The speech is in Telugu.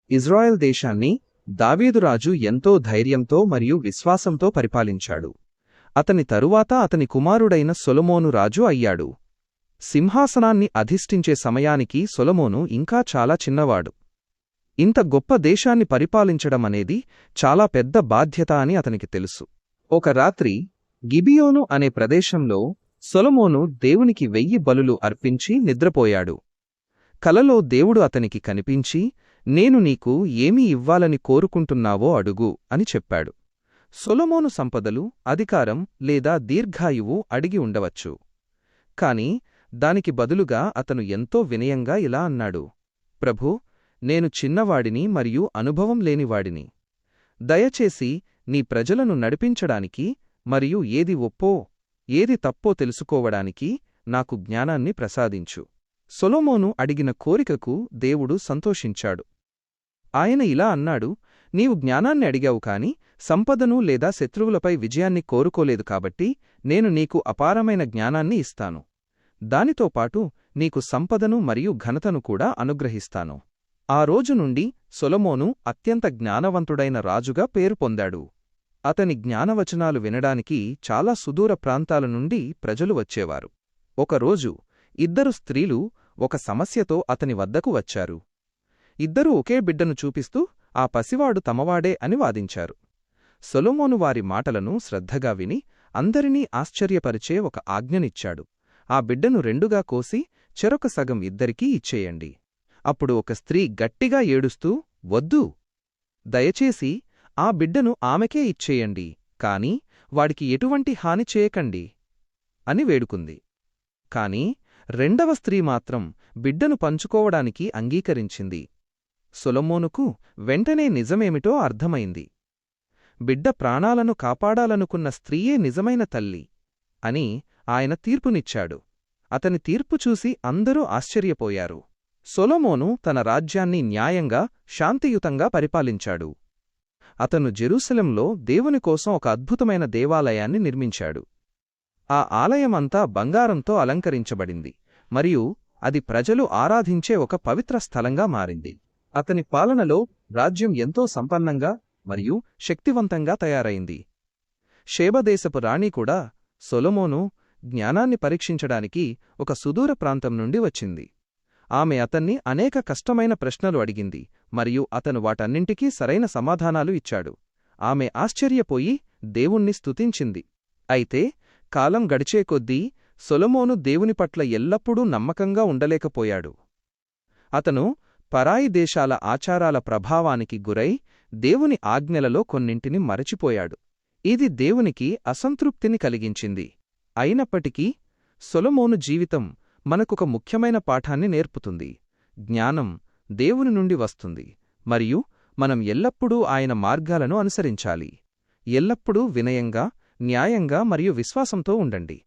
ఇజ్రాయెల్ దేశాన్ని దావీదు రాజు ఎంతో ధైర్యంతో మరియు విశ్వాసంతో పరిపాలించాడు. అతని తరువాత అతని కుమారుడైన సొలొమోను రాజు అయ్యాడు. సింహాసనాన్ని అధిష్ఠించే సమయానికి సొలొమోను ఇంకా చాలా చిన్నవాడు. ఇంత గొప్ప దేశాన్ని పరిపాలించడమనేది చాలా పెద్ద బాధ్యత అని అతనికి తెలుసు. ఒక రాత్రి గిబియోను అనే ప్రదేశంలో సొలొమోను దేవునికి 1000 బలులు అర్పించి నిద్రపోయాడు. కలలో దేవుడు అతనికి కనిపించి, నేను నీకు ఏమి ఇవ్వాలని కోరుకుంటున్నావో అడుగు అని చెప్పాడు. సొలొమోను సంపదలు, అధికారం లేదా దీర్ఘాయువు అడిగి ఉండవచ్చు. కాని దానికి బదులుగా అతను ఎంతో వినయంగా ఇలా అన్నాడు: ప్రభూ, నేను చిన్నవాడిని మరియు అనుభవం లేనివాడిని. దయచేసి నీ ప్రజలను నడిపించడానికి మరియు ఏది ఒప్పో ఏది తప్పో తెలుసుకోవడానికి నాకు జ్ఞానాన్ని ప్రసాదించు. సొలొమోను అడిగిన కోరికకు దేవుడు సంతోషించాడు. ఆయన ఇలా అన్నాడు: నీవు జ్ఞానాన్ని అడిగావు కాని సంపదను లేదా శత్రువులపై విజయాన్ని కోరుకోలేదు కాబట్టి నేను నీకు అపారమైన జ్ఞానాన్ని ఇస్తాను. దానితోపాటు నీకు సంపదను మరియు ఘనతను కూడా అనుగ్రహిస్తాను. ఆ రోజు నుండి సొలొమోను అత్యంత జ్ఞానవంతుడైన రాజుగా పేరు పొందాడు. అతని జ్ఞానవచనాలు వినడానికి చాలా సుదూర ప్రాంతాల నుండి ప్రజలు వచ్చేవారు. ఒకరోజు 2 స్త్రీలు ఒక సమస్యతో అతని వద్దకు వచ్చారు. ఇద్దరూ ఒకే బిడ్డను చూపిస్తూ ఆ పసివాడు తమవాడే అని వాదించారు. సొలొమోను వారి మాటలను శ్రద్ధగా విని అందరినీ ఆశ్చర్యపరిచే ఒక ఆజ్ఞనిచ్చాడు: ఆ బిడ్డను 2గా కోసి చెరొక సగం ఇద్దరికీ ఇచ్చేయండి. అప్పుడు ఒక స్త్రీ గట్టిగా ఏడుస్తూ, వద్దు, దయచేసి ఆ బిడ్డను ఆమెకే ఇచ్చేయండి, కాని వాడికి ఎటువంటి హాని చేయకండి అని వేడుకుంది. కాని 2వ స్త్రీ మాత్రం బిడ్డను పంచుకోవడానికి అంగీకరించింది. సొలొమోనుకు వెంటనే నిజమేమిటో అర్థమైంది. బిడ్డ ప్రాణాలను కాపాడాలనుకున్న స్త్రీయే నిజమైన తల్లి అని ఆయన తీర్పునిచ్చాడు. అతని తీర్పు చూసి అందరూ ఆశ్చర్యపోయారు. సొలొమోను తన రాజ్యాన్ని న్యాయంగా, శాంతియుతంగా పరిపాలించాడు. అతను జెరూసలేంలో దేవుని కోసం ఒక అద్భుతమైన దేవాలయాన్ని నిర్మించాడు. ఆ ఆలయమంతా బంగారంతో అలంకరించబడింది మరియు అది ప్రజలు ఆరాధించే ఒక పవిత్ర స్థలంగా మారింది. అతని పాలనలో రాజ్యం ఎంతో సంపన్నంగా మరియు శక్తివంతంగా తయారైంది. షేబదేశపు రాణి కూడా సొలొమోను జ్ఞానాన్ని పరీక్షించడానికి ఒక సుదూర ప్రాంతం నుండి వచ్చింది. ఆమె అతన్ని అనేక కష్టమైన ప్రశ్నలు అడిగింది మరియు అతను వాటన్నింటికీ సరైన సమాధానాలు ఇచ్చాడు. ఆమె ఆశ్చర్యపోయి దేవుణ్ణి స్తుతించింది. అయితే కాలం గడిచే కొద్దీ సొలొమోను దేవుని పట్ల ఎల్లప్పుడూ నమ్మకంగా ఉండలేకపోయాడు. అతను పరాయి దేశాల ఆచారాల ప్రభావానికి గురై దేవుని ఆజ్ఞలలో కొన్నింటిని మరచిపోయాడు. ఇది దేవునికి అసంతృప్తిని కలిగించింది. అయినప్పటికీ సొలొమోను జీవితం మనకొక ముఖ్యమైన పాఠాన్ని నేర్పుతుంది. జ్ఞానం దేవుని నుండి వస్తుంది మరియు మనం ఎల్లప్పుడూ ఆయన మార్గాలను అనుసరించాలి. ఎల్లప్పుడూ వినయంగా, న్యాయంగా మరియు విశ్వాసంతో ఉండండి.